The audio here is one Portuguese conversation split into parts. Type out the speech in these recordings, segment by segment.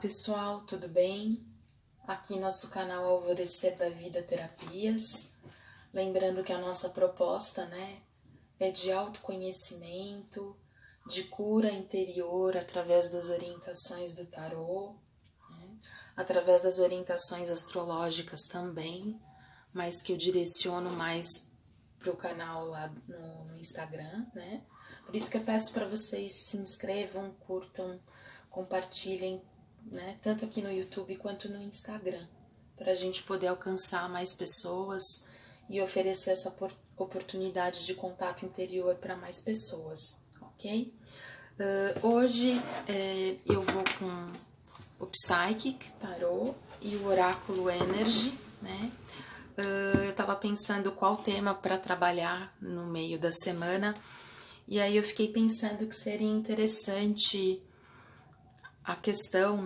pessoal, tudo bem? Aqui nosso canal Alvorecer da Vida Terapias. Lembrando que a nossa proposta, é de autoconhecimento, de cura interior através das orientações do tarô, através das orientações astrológicas também, mas que eu direciono mais para o canal lá no Instagram, Por isso que eu peço para vocês se inscrevam, curtam, compartilhem, tanto aqui no YouTube quanto no Instagram, para a gente poder alcançar mais pessoas e oferecer essa oportunidade de contato interior para mais pessoas, ok? Hoje eu vou com o Psychic Tarot e o Oráculo Energy, eu tava pensando qual tema para trabalhar no meio da semana, e aí eu fiquei pensando que seria interessante a questão,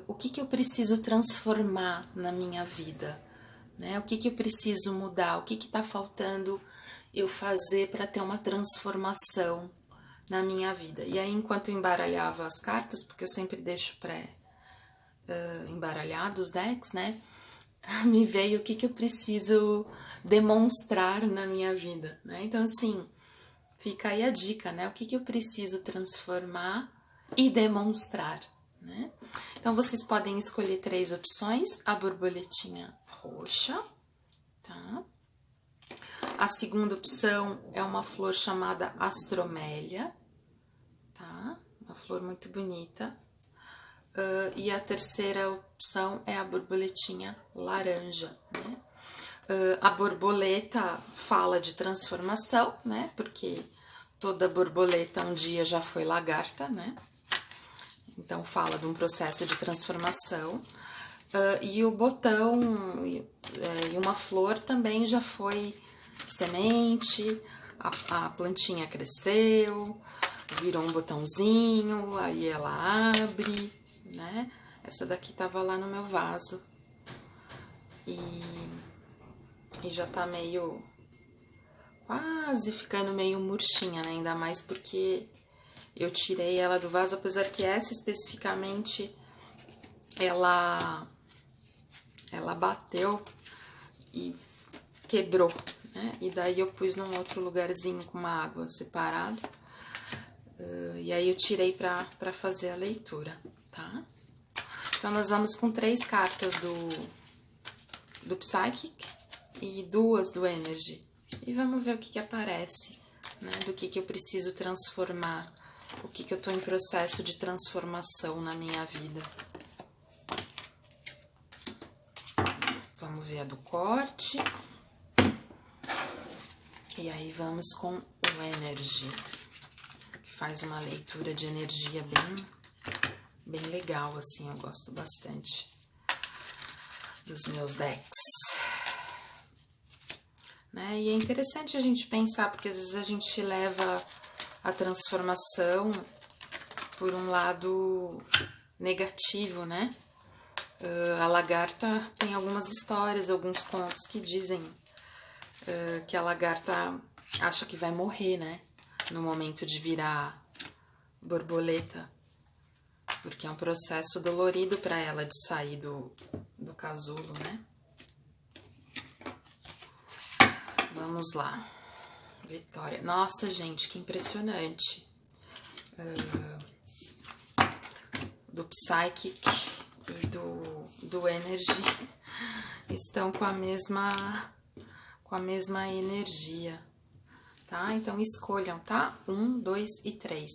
o que eu preciso transformar na minha vida, O que eu preciso mudar, o que tá faltando eu fazer para ter uma transformação na minha vida. E aí, enquanto eu embaralhava as cartas, porque eu sempre deixo embaralhado os decks, me veio o que eu preciso demonstrar na minha vida, Então, assim, fica aí a dica, O que eu preciso transformar e demonstrar, Então, vocês podem escolher 3 opções: a borboletinha roxa, tá? A segunda opção é uma flor chamada astromélia, tá? Uma flor muito bonita. E a terceira opção é a borboletinha laranja, A borboleta fala de transformação, Porque toda borboleta um dia já foi lagarta, Então fala de um processo de transformação. E o botão e uma flor também já foi semente, a plantinha cresceu, virou um botãozinho, aí ela abre, Essa daqui tava lá no meu vaso e já tá meio, quase ficando meio murchinha, Ainda mais porque eu tirei ela do vaso, apesar que essa especificamente ela bateu e quebrou, E daí eu pus num outro lugarzinho com uma água separada. E aí eu tirei pra fazer a leitura, tá? Então nós vamos com 3 cartas do Psychic e 2 do Energy. E vamos ver o que aparece, Do que eu preciso transformar, o que eu tô em processo de transformação na minha vida. Vamos ver a do corte. E aí vamos com o Energy, que faz uma leitura de energia bem legal, assim, eu gosto bastante dos meus decks. E é interessante a gente pensar, porque às vezes a gente leva a transformação por um lado negativo, A lagarta tem algumas histórias, alguns contos que dizem que a lagarta acha que vai morrer, no momento de virar borboleta, porque é um processo dolorido para ela de sair do casulo, Vamos lá. Vitória. Nossa, gente, que impressionante. Do Psychic e do Energy estão com a mesma energia, tá? Então escolham, tá? 1, 2 e 3.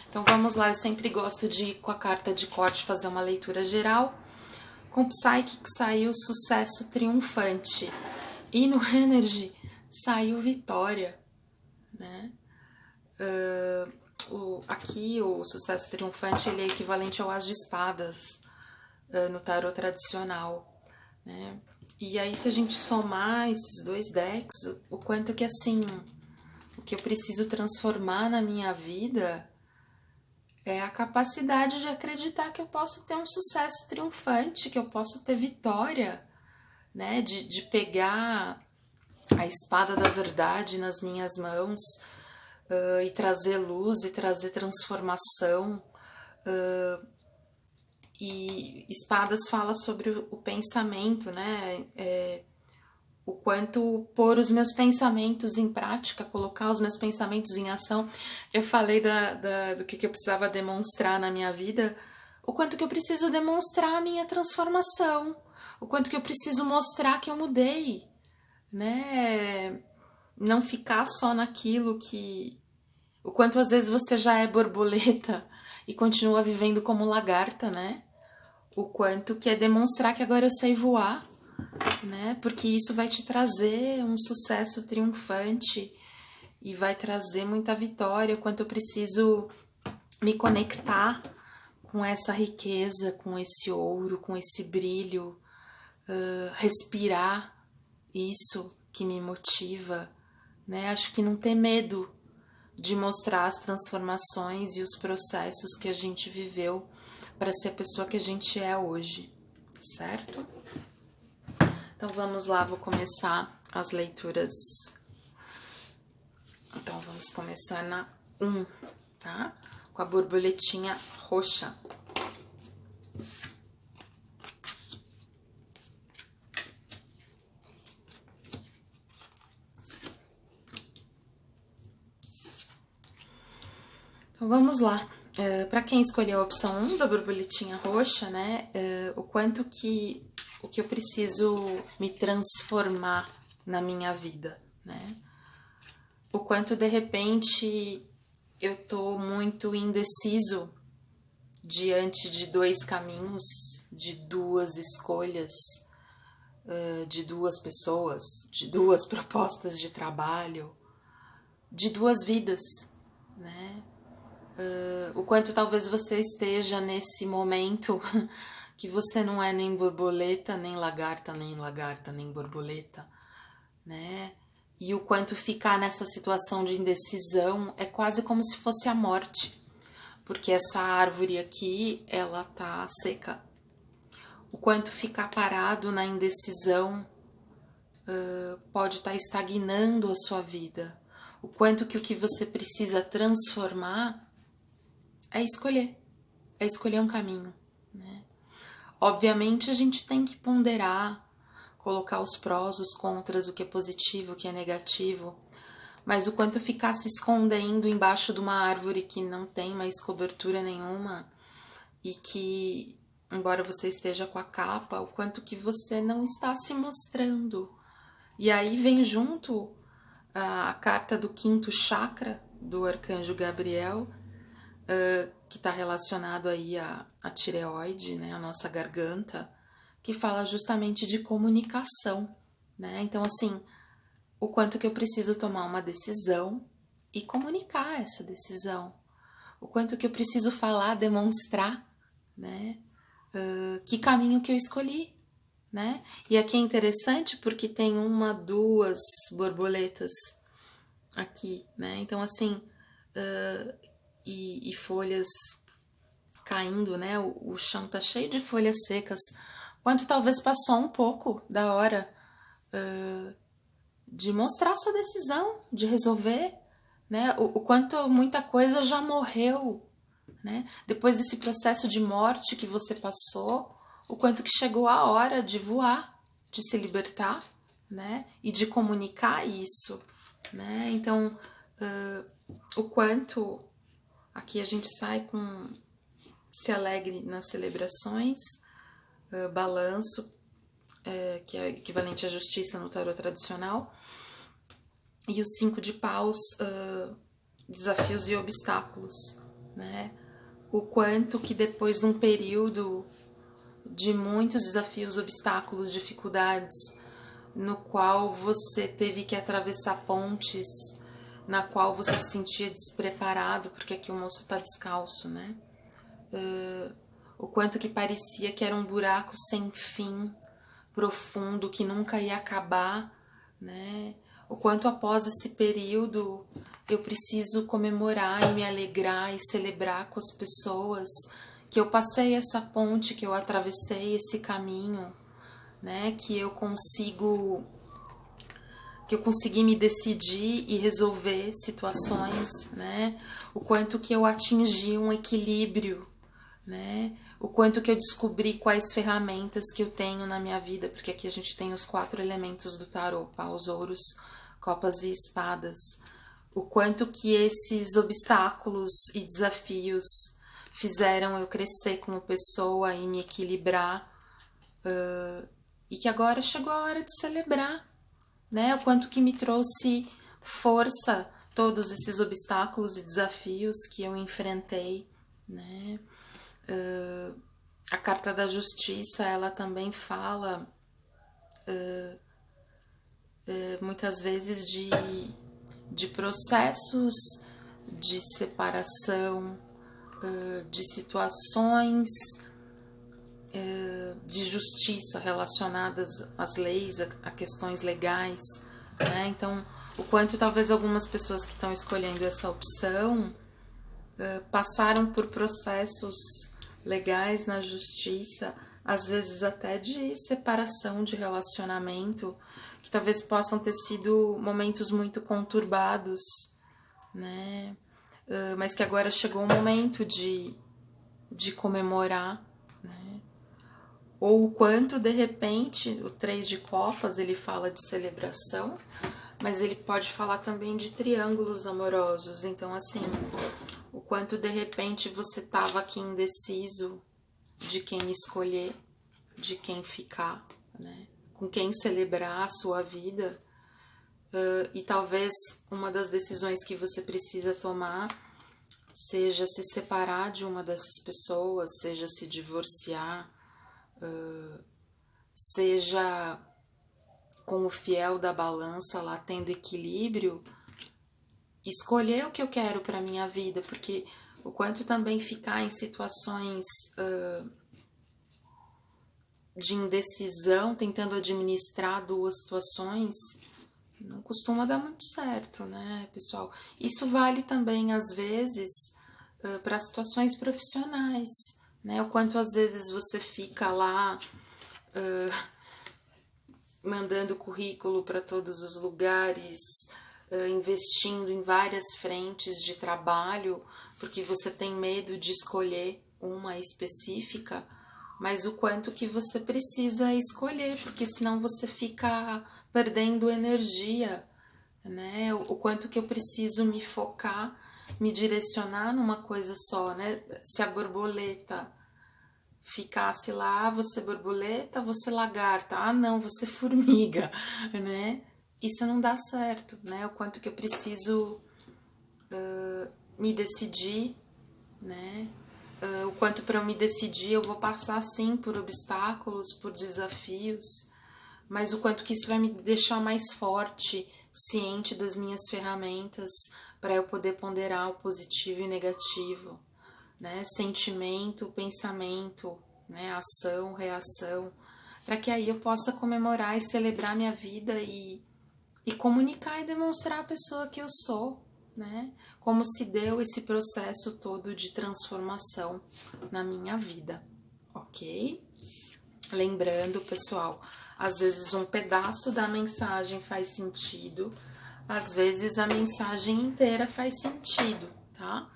Então vamos lá, eu sempre gosto de, com a carta de corte, fazer uma leitura geral. Com o Psychic saiu sucesso triunfante e no Energy saiu vitória, Aqui o sucesso triunfante ele é equivalente ao As de Espadas no tarô tradicional, E aí, se a gente somar esses 2 decks, o quanto que, assim, o que eu preciso transformar na minha vida é a capacidade de acreditar que eu posso ter um sucesso triunfante, que eu posso ter vitória, de pegar a espada da verdade nas minhas mãos e trazer luz e trazer transformação E Espadas fala sobre o pensamento, né? O quanto pôr os meus pensamentos em prática, colocar os meus pensamentos em ação. Eu falei do que eu precisava demonstrar na minha vida, o quanto que eu preciso demonstrar a minha transformação, o quanto que eu preciso mostrar que eu mudei, né? Não ficar só naquilo que... O quanto às vezes você já é borboleta e continua vivendo como lagarta, né? O quanto que é demonstrar que agora eu sei voar, né? Porque isso vai te trazer um sucesso triunfante e vai trazer muita vitória. O quanto eu preciso me conectar com essa riqueza, com esse ouro, com esse brilho, respirar isso que me motiva, né? Acho que não ter medo de mostrar as transformações e os processos que a gente viveu para ser a pessoa que a gente é hoje, certo? Então vamos lá, vou começar as leituras. Então vamos começar na 1, tá? Com a borboletinha roxa. Então vamos lá. Para quem escolheu a opção 1 da borboletinha roxa, né? O quanto que eu preciso me transformar na minha vida, né? O quanto de repente eu tô muito indeciso diante de 2 caminhos, de 2 escolhas, de 2 pessoas, de 2 propostas de trabalho, de 2 vidas, né? O quanto talvez você esteja nesse momento que você não é nem borboleta, nem lagarta, nem borboleta, né? E o quanto ficar nessa situação de indecisão é quase como se fosse a morte, porque essa árvore aqui, ela tá seca. O quanto ficar parado na indecisão pode estar estagnando a sua vida. O quanto que o que você precisa transformar é escolher um caminho, né? Obviamente a gente tem que ponderar, colocar os prós, os contras, o que é positivo, o que é negativo, mas o quanto ficar se escondendo embaixo de uma árvore que não tem mais cobertura nenhuma e que, embora você esteja com a capa, o quanto que você não está se mostrando. E aí vem junto a carta do 5º chakra do arcanjo Gabriel, que está relacionado aí à tireoide, né, a nossa garganta, que fala justamente de comunicação, né? Então, assim, o quanto que eu preciso tomar uma decisão e comunicar essa decisão, o quanto que eu preciso falar, demonstrar, né, que caminho que eu escolhi, né? E aqui é interessante porque tem 1, 2 borboletas aqui, né? Então, assim, e folhas caindo, né? O chão tá cheio de folhas secas. Quanto talvez passou um pouco da hora de mostrar sua decisão, de resolver, né? O quanto muita coisa já morreu, né? Depois desse processo de morte que você passou, o quanto que chegou a hora de voar, de se libertar, né? E de comunicar isso, né? Então, o quanto aqui a gente sai com se alegre nas celebrações, balanço, que é equivalente à justiça no tarô tradicional, e o 5 de paus, desafios e obstáculos, né? O quanto que depois de um período de muitos desafios, obstáculos, dificuldades, no qual você teve que atravessar pontes, na qual você se sentia despreparado, porque aqui o moço tá descalço, né? O quanto que parecia que era um buraco sem fim, profundo, que nunca ia acabar, né? O quanto após esse período eu preciso comemorar e me alegrar e celebrar com as pessoas que eu passei essa ponte, que eu atravessei esse caminho, né? Que eu consegui me decidir e resolver situações, né? O quanto que eu atingi um equilíbrio, né? O quanto que eu descobri quais ferramentas que eu tenho na minha vida, porque aqui a gente tem os 4 elementos do tarô, paus, ouros, copas e espadas. O quanto que esses obstáculos e desafios fizeram eu crescer como pessoa e me equilibrar, e que agora chegou a hora de celebrar, né? O quanto que me trouxe força todos esses obstáculos e desafios que eu enfrentei, né? A carta da justiça, ela também fala muitas vezes de processos de separação, de situações de justiça relacionadas às leis, a questões legais, né? Então, o quanto talvez algumas pessoas que estão escolhendo essa opção passaram por processos legais na justiça, às vezes até de separação de relacionamento, que talvez possam ter sido momentos muito conturbados, né? Mas que agora chegou o momento de comemorar, né? Ou o quanto, de repente, o 3 de copas, ele fala de celebração, mas ele pode falar também de triângulos amorosos. Então, assim, o quanto, de repente, você estava aqui indeciso de quem escolher, de quem ficar, né? Com quem celebrar a sua vida. E talvez uma das decisões que você precisa tomar seja se separar de uma dessas pessoas, seja se divorciar, seja com o fiel da balança lá tendo equilíbrio, escolher o que eu quero para minha vida, porque o quanto também ficar em situações de indecisão, tentando administrar 2 situações, não costuma dar muito certo, né, pessoal? Isso vale também, às vezes, para situações profissionais, né? O quanto, às vezes, você fica lá mandando currículo para todos os lugares, investindo em várias frentes de trabalho, porque você tem medo de escolher uma específica, mas o quanto que você precisa escolher, porque senão você fica perdendo energia, né? O quanto que eu preciso me focar, me direcionar numa coisa só, né? Se a borboleta ficasse lá, você borboleta, você lagarta, ah não, você formiga, né? Isso não dá certo, né? O quanto que eu preciso me decidir, né? O quanto para eu me decidir eu vou passar sim por obstáculos, por desafios, mas o quanto que isso vai me deixar mais forte, ciente das minhas ferramentas para eu poder ponderar o positivo e negativo, né? Sentimento, pensamento, né? Ação, reação, para que aí eu possa comemorar e celebrar minha vida e comunicar e demonstrar a pessoa que eu sou, né? Como se deu esse processo todo de transformação na minha vida, ok? Lembrando, pessoal, às vezes um pedaço da mensagem faz sentido, às vezes a mensagem inteira faz sentido, tá?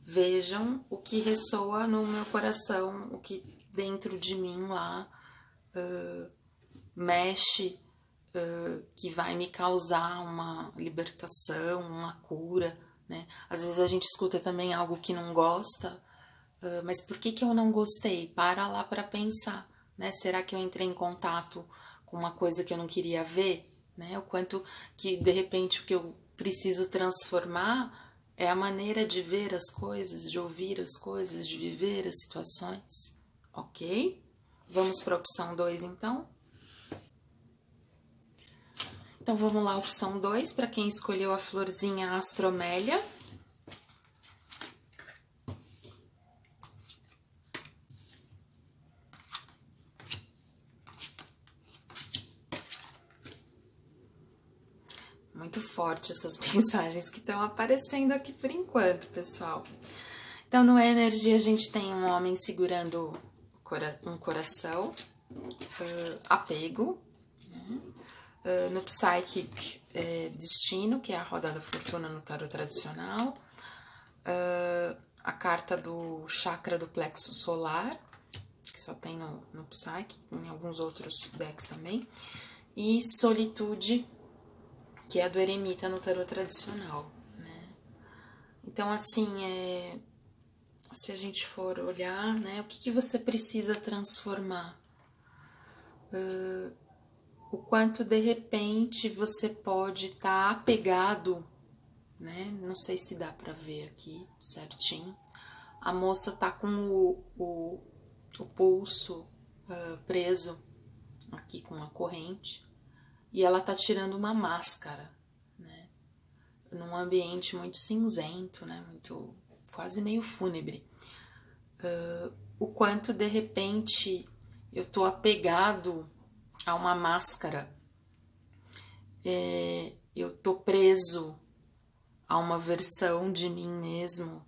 Vejam o que ressoa no meu coração, o que dentro de mim lá mexe, que vai me causar uma libertação, uma cura, né? Às vezes a gente escuta também algo que não gosta, mas por que eu não gostei? Para lá para pensar, né? Será que eu entrei em contato com uma coisa que eu não queria ver, né? O quanto que, de repente, o que eu preciso transformar é a maneira de ver as coisas, de ouvir as coisas, de viver as situações, ok? Vamos para a opção 2, então? Então, vamos lá, opção 2, para quem escolheu a florzinha Astromélia. Muito forte essas mensagens que estão aparecendo aqui por enquanto, pessoal. Então, no Energy, a gente tem um homem segurando um coração, apego, né? No Psychic, destino, que é a roda da fortuna no tarot tradicional. a carta do chakra do plexo solar, que só tem no Psyche, em alguns outros decks também, e solitude, que é do eremita no tarô tradicional, né? Então, assim, se a gente for olhar, né, o que você precisa transformar? O quanto, de repente, você pode estar apegado, né? Não sei se dá pra ver aqui certinho. A moça tá com o pulso preso aqui com uma corrente e ela tá tirando uma máscara, né? Num ambiente muito cinzento, né? Muito, quase meio fúnebre. O quanto, de repente, eu tô apegado a uma máscara, eu tô preso a uma versão de mim mesmo,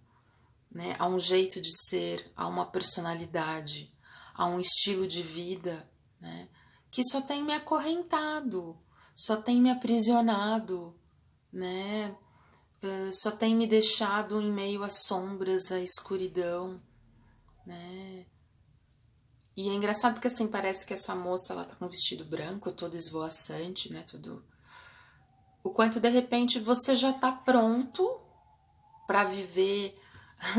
né? A um jeito de ser, a uma personalidade, a um estilo de vida, né? Que só tem me acorrentado, só tem me aprisionado, né? Só tem me deixado em meio às sombras, à escuridão, né? E é engraçado porque, assim, parece que essa moça, ela tá com um vestido branco, todo esvoaçante, né? Tudo. O quanto, de repente, você já tá pronto para viver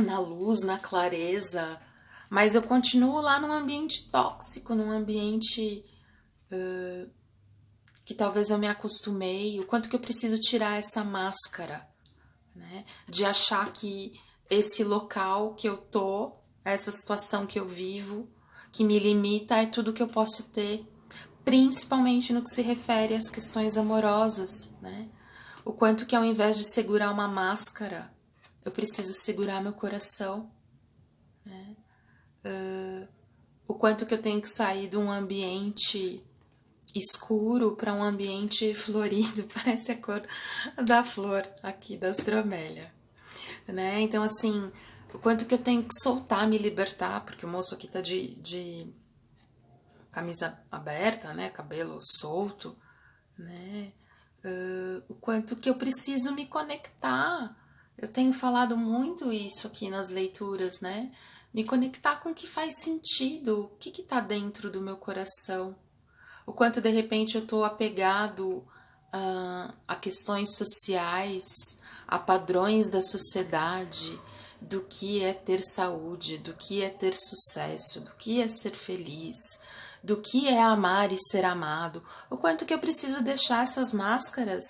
na luz, na clareza, mas eu continuo lá num ambiente tóxico, num ambiente que talvez eu me acostumei, o quanto que eu preciso tirar essa máscara, né? De achar que esse local que eu tô, essa situação que eu vivo, que me limita, é tudo que eu posso ter, principalmente no que se refere às questões amorosas, né? O quanto que ao invés de segurar uma máscara, eu preciso segurar meu coração, né? O quanto que eu tenho que sair de um ambiente escuro para um ambiente florido, parece a cor da flor aqui da Astromélia, né? Então, assim, o quanto que eu tenho que soltar, me libertar, porque o moço aqui tá de camisa aberta, né? Cabelo solto, né? O quanto que eu preciso me conectar. Eu tenho falado muito isso aqui nas leituras, né? Me conectar com o que faz sentido, o que tá dentro do meu coração. O quanto, de repente, eu tô apegado a questões sociais, a padrões da sociedade, do que é ter saúde, do que é ter sucesso, do que é ser feliz, do que é amar e ser amado. O quanto que eu preciso deixar essas máscaras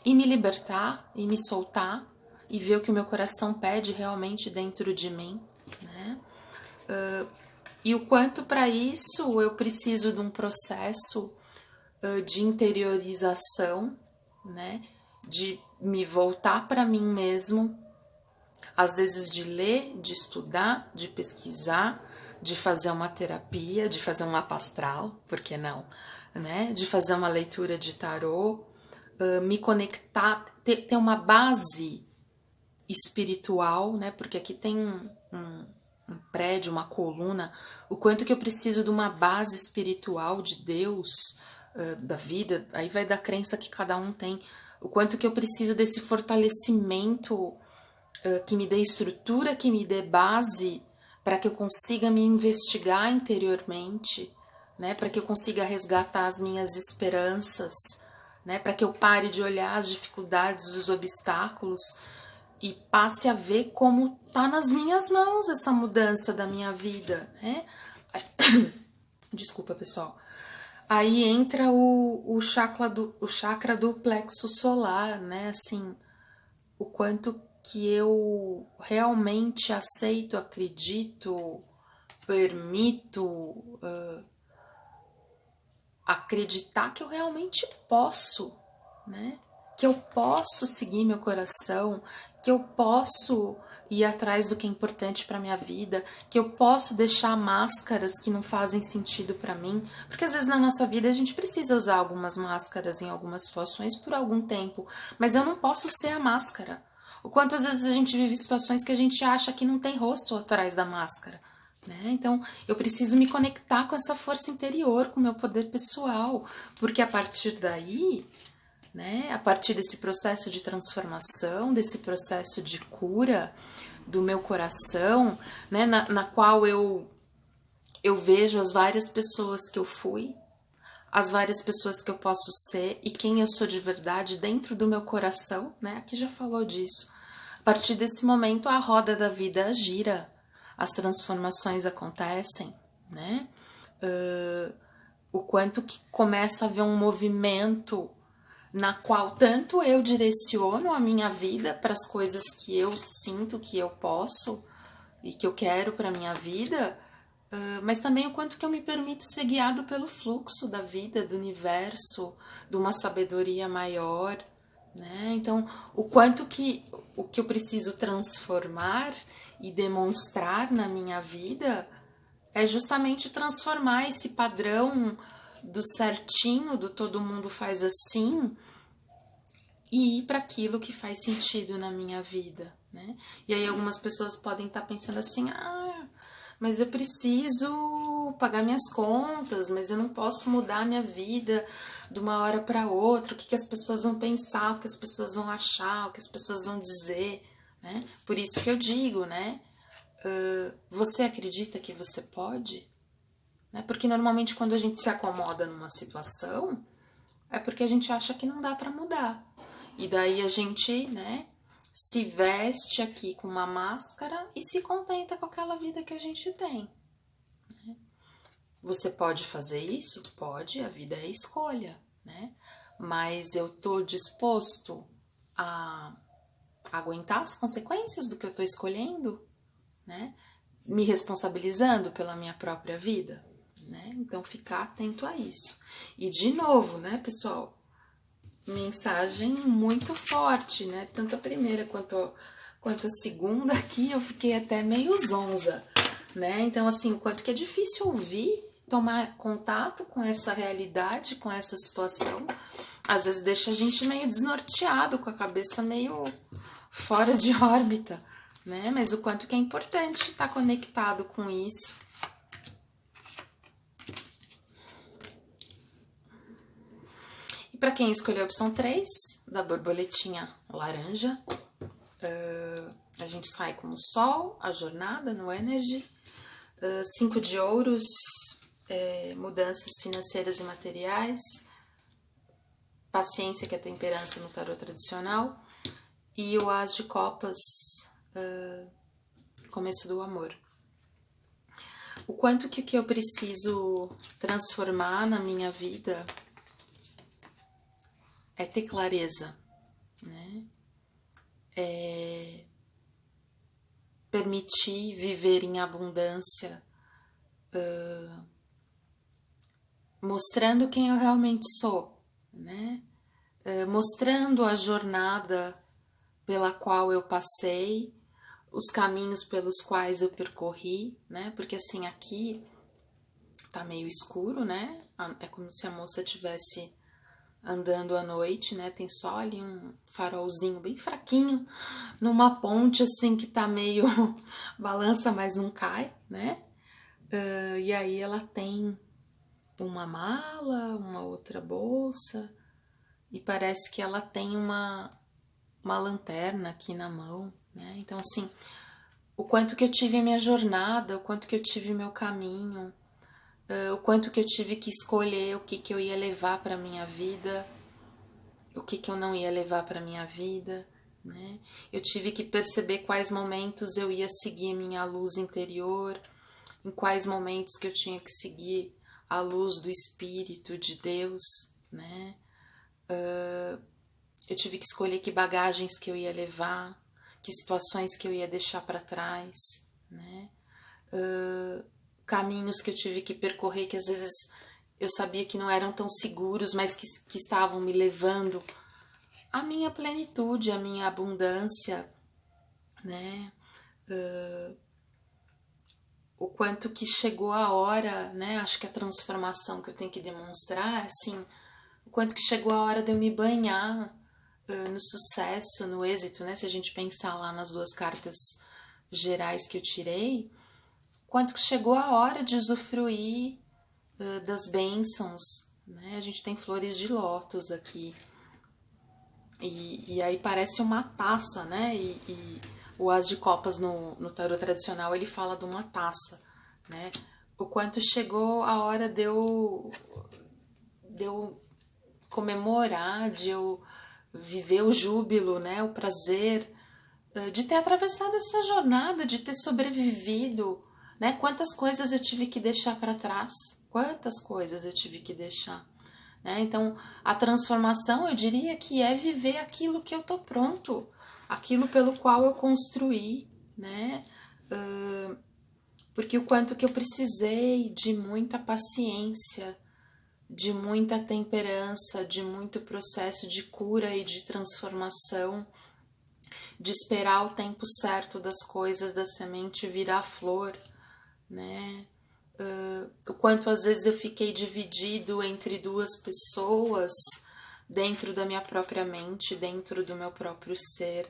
e me libertar e me soltar e ver o que o meu coração pede realmente dentro de mim, né? E o quanto para isso eu preciso de um processo de interiorização, né? De me voltar para mim mesmo, às vezes de ler, de estudar, de pesquisar, de fazer uma terapia, de fazer um mapa astral, por que não? Né? De fazer uma leitura de tarô, me conectar, ter uma base espiritual, né? Porque aqui tem um prédio, uma coluna, o quanto que eu preciso de uma base espiritual de Deus, da vida, aí vai da crença que cada um tem, o quanto que eu preciso desse fortalecimento que me dê estrutura, que me dê base para que eu consiga me investigar interiormente, né? Para que eu consiga resgatar as minhas esperanças, né? Para que eu pare de olhar as dificuldades, os obstáculos e passe a ver como tá nas minhas mãos essa mudança da minha vida, né? Desculpa, pessoal. Aí entra o chakra do plexo solar, né? Assim, o quanto que eu realmente aceito, acredito, permito acreditar que eu realmente posso, né? Que eu posso seguir meu coração, que eu posso ir atrás do que é importante para minha vida, que eu posso deixar máscaras que não fazem sentido para mim, porque às vezes na nossa vida a gente precisa usar algumas máscaras em algumas situações por algum tempo, mas eu não posso ser a máscara. O quanto às vezes a gente vive situações que a gente acha que não tem rosto atrás da máscara, né? Então eu preciso me conectar com essa força interior, com o meu poder pessoal, porque a partir daí, né, a partir desse processo de transformação, desse processo de cura, do meu coração, né, na qual eu vejo as várias pessoas que eu fui, as várias pessoas que eu posso ser e quem eu sou de verdade dentro do meu coração, né? Aqui já falou disso. A partir desse momento, a roda da vida gira, as transformações acontecem, né? O quanto que começa a haver um movimento na qual tanto eu direciono a minha vida para as coisas que eu sinto que eu posso e que eu quero para minha vida, mas também o quanto que eu me permito ser guiado pelo fluxo da vida, do universo, de uma sabedoria maior, né? Então, o que eu preciso transformar e demonstrar na minha vida é justamente transformar esse padrão do certinho, do todo mundo faz assim, e ir para aquilo que faz sentido na minha vida, né? E aí algumas pessoas podem estar pensando assim, mas eu preciso pagar minhas contas, mas eu não posso mudar minha vida de uma hora para outra, o que as pessoas vão pensar, o que as pessoas vão achar, o que as pessoas vão dizer, né? Por isso que eu digo, né? Você acredita que você pode? Né? Porque normalmente quando a gente se acomoda numa situação, é porque a gente acha que não dá para mudar. E daí a gente, né, se veste aqui com uma máscara e se contenta com aquela vida que a gente tem. Né? Você pode fazer isso? Pode, a vida é escolha, né? Mas eu tô disposto a aguentar as consequências do que eu tô escolhendo, né? Me responsabilizando pela minha própria vida, né? Então ficar atento a isso. E de novo, né, pessoal? Mensagem muito forte, né? Tanto a primeira quanto a segunda aqui eu fiquei até meio zonza, né? Então, assim, o quanto que é difícil ouvir, tomar contato com essa realidade, com essa situação, às vezes deixa a gente meio desnorteado, com a cabeça meio fora de órbita, né? Mas o quanto que é importante estar conectado com isso. E para quem escolheu a opção 3, da borboletinha laranja, a gente sai com o sol, a jornada no Energy, 5 de ouros, mudanças financeiras e materiais, paciência, que é a temperança no tarô tradicional, e o as de copas, começo do amor. O quanto que eu preciso transformar na minha vida é ter clareza, né? É permitir viver em abundância, mostrando quem eu realmente sou, né? Mostrando a jornada pela qual eu passei, os caminhos pelos quais eu percorri, né? Porque assim, aqui tá meio escuro, né? É como se a moça tivesse andando à noite, né? Tem só ali um farolzinho bem fraquinho numa ponte assim que tá meio balança, mas não cai, né? E aí ela tem uma mala, uma outra bolsa e parece que ela tem uma lanterna aqui na mão, né? Então assim, o quanto que eu tive a minha jornada, o quanto que eu tive o meu caminho, o quanto que eu tive que escolher o que eu ia levar para minha vida, o que eu não ia levar para minha vida, né? Eu tive que perceber quais momentos eu ia seguir minha luz interior, em quais momentos que eu tinha que seguir a luz do Espírito de Deus, né? Eu tive que escolher que bagagens que eu ia levar, que situações que eu ia deixar para trás, né? Caminhos que eu tive que percorrer, que às vezes eu sabia que não eram tão seguros, mas que estavam me levando à minha plenitude, à minha abundância, né? O quanto que chegou a hora, né? Acho que a transformação que eu tenho que demonstrar, assim, o quanto que chegou a hora de eu me banhar no sucesso, no êxito, né? Se a gente pensar lá nas 2 cartas gerais que eu tirei, quanto que chegou a hora de usufruir das bênçãos, né? A gente tem flores de lótus aqui. E aí parece uma taça, né? E O As de Copas no tarô tradicional, ele fala de uma taça, né? O quanto chegou a hora de eu comemorar, de eu viver o júbilo, né? O prazer de ter atravessado essa jornada, de ter sobrevivido, né? Quantas coisas eu tive que deixar para trás, quantas coisas eu tive que deixar, né? Então, a transformação, eu diria que é viver aquilo que eu tô pronto, aquilo pelo qual eu construí, né? Porque o quanto que eu precisei de muita paciência, de muita temperança, de muito processo de cura e de transformação, de esperar o tempo certo das coisas, da semente virar flor, né? O quanto às vezes eu fiquei dividido entre duas pessoas dentro da minha própria mente, dentro do meu próprio ser,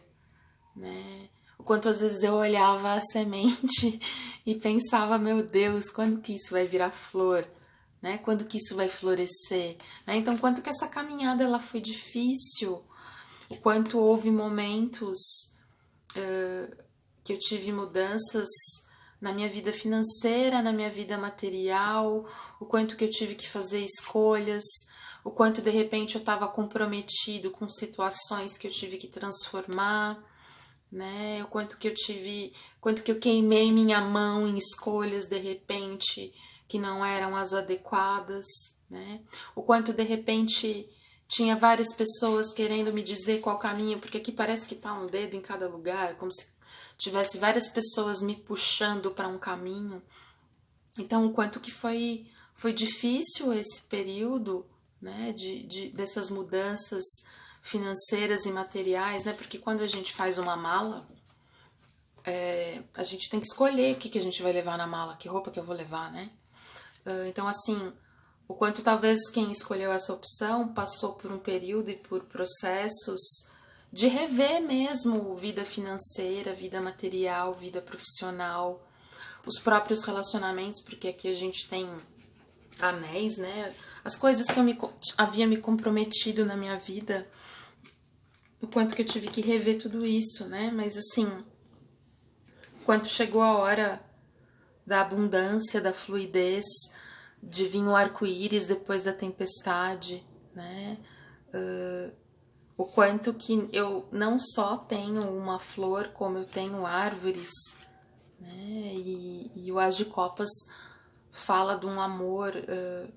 né? O quanto às vezes eu olhava a semente e pensava, meu Deus, quando que isso vai virar flor? Né? Quando que isso vai florescer? Né? Então, quanto que essa caminhada ela foi difícil, o quanto houve momentos que eu tive mudanças na minha vida financeira, na minha vida material, o quanto que eu tive que fazer escolhas, o quanto de repente eu estava comprometido com situações que eu tive que transformar, né? O quanto que eu queimei minha mão em escolhas de repente que não eram as adequadas, né? O quanto de repente tinha várias pessoas querendo me dizer qual caminho, porque aqui parece que tá um dedo em cada lugar, como se tivesse várias pessoas me puxando para um caminho. Então, o quanto que foi difícil esse período, né, dessas mudanças financeiras e materiais, né? Porque quando a gente faz uma mala, a gente tem que escolher o que a gente vai levar na mala, que roupa que eu vou levar, né? Então, assim, o quanto talvez quem escolheu essa opção passou por um período e por processos de rever mesmo vida financeira, vida material, vida profissional, os próprios relacionamentos, porque aqui a gente tem anéis, né? As coisas que eu havia me comprometido na minha vida, o quanto que eu tive que rever tudo isso, né? Mas assim, quando chegou a hora da abundância, da fluidez, de vir o arco-íris depois da tempestade, né? O quanto que eu não só tenho uma flor, como eu tenho árvores, né? E o As de Copas fala de um amor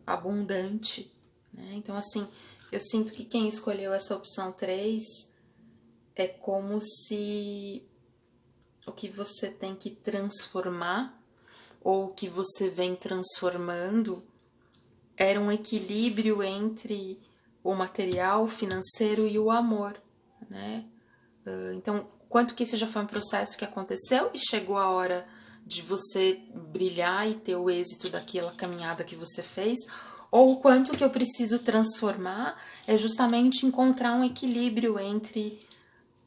abundante, né? Então, assim, eu sinto que quem escolheu essa opção 3 é como se o que você tem que transformar ou o que você vem transformando era um equilíbrio entre o material, o financeiro e o amor, né? Então, quanto que esse já foi um processo que aconteceu e chegou a hora de você brilhar e ter o êxito daquela caminhada que você fez, ou o quanto que eu preciso transformar é justamente encontrar um equilíbrio entre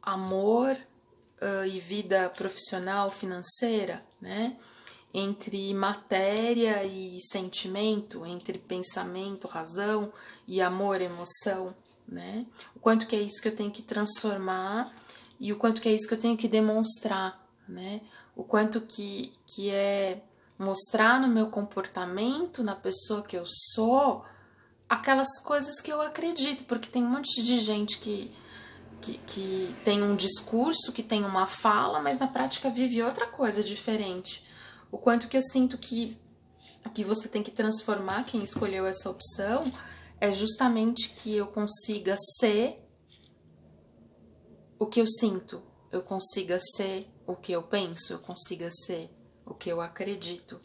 amor e vida profissional, financeira, né? Entre matéria e sentimento, entre pensamento, razão e amor, emoção, né? O quanto que é isso que eu tenho que transformar e o quanto que é isso que eu tenho que demonstrar, né? O quanto que é mostrar no meu comportamento, na pessoa que eu sou, aquelas coisas que eu acredito, porque tem um monte de gente que tem um discurso, que tem uma fala, mas na prática vive outra coisa diferente. O quanto que eu sinto que você tem que transformar quem escolheu essa opção é justamente que eu consiga ser o que eu sinto, eu consiga ser o que eu penso, eu consiga ser o que eu acredito.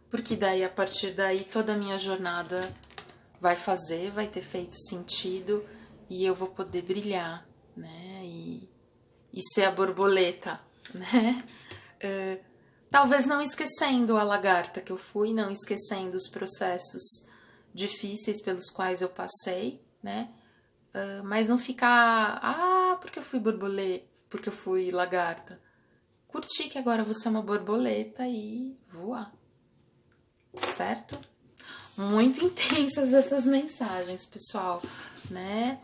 Porque daí, a partir daí, toda a minha jornada vai ter feito sentido e eu vou poder brilhar, né? E ser a borboleta, né? Talvez não esquecendo a lagarta que eu fui, não esquecendo os processos difíceis pelos quais eu passei, né? Mas não ficar, porque eu fui borboleta, porque eu fui lagarta. Curtir que agora você é uma borboleta e voar, certo? Muito intensas essas mensagens, pessoal, né?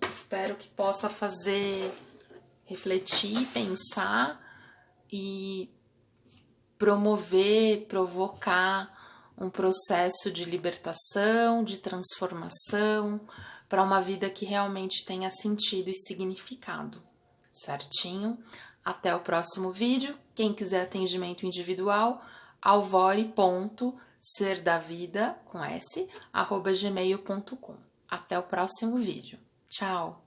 Espero que possa fazer refletir, pensar e promover, provocar um processo de libertação, de transformação, para uma vida que realmente tenha sentido e significado, certinho? Até o próximo vídeo. Quem quiser atendimento individual, alvore.serdavida@gmail.com. Até o próximo vídeo. Tchau!